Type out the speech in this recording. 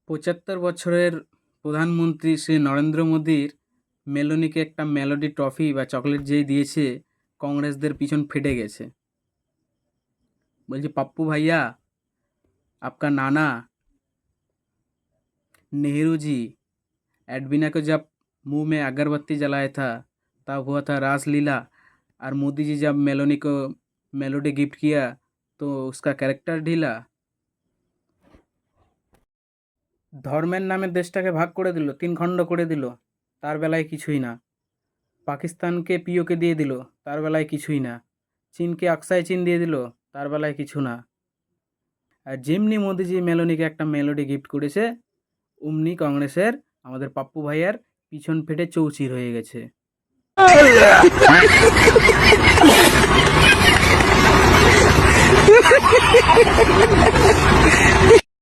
বছরের প্রধানমন্ত্রী শ্রী নরেন্দ্র মোদীর মেলোনিকে একটা মেলোডি ট্রফি বা চকলেট যেই দিয়েছে, কংগ্রেসদের পিছন ফেটে গেছে। বলছে, पप्पू भैया आपका नाना नेहरू जी एडवीना को जब मुंह में अगरबत्ती जलाया था तब हुआ था रासलीला, और मोदी जी जब मेलोनी को मेलोडी गिफ्ट किया तो उसका कैरेक्टर ढीला। ধর্মের নামে দেশটাকে ভাগ করে দিল, 3 খণ্ড করে দিল, তার বেলায় কিছুই না। পাকিস্তানকে পিওকে দিয়ে দিল, তার বেলায় কিছুই না। চীনকে আকসাই চীন দিয়ে দিল, তার বেলায় কিছু না। আর যেমনি মোদিজি মেলোনিকে একটা মেলোডি গিফট করেছে, অমনি কংগ্রেসের আমাদের পাপ্পু ভাইয়ার পিছন ফেটে চৌচির হয়ে গেছে।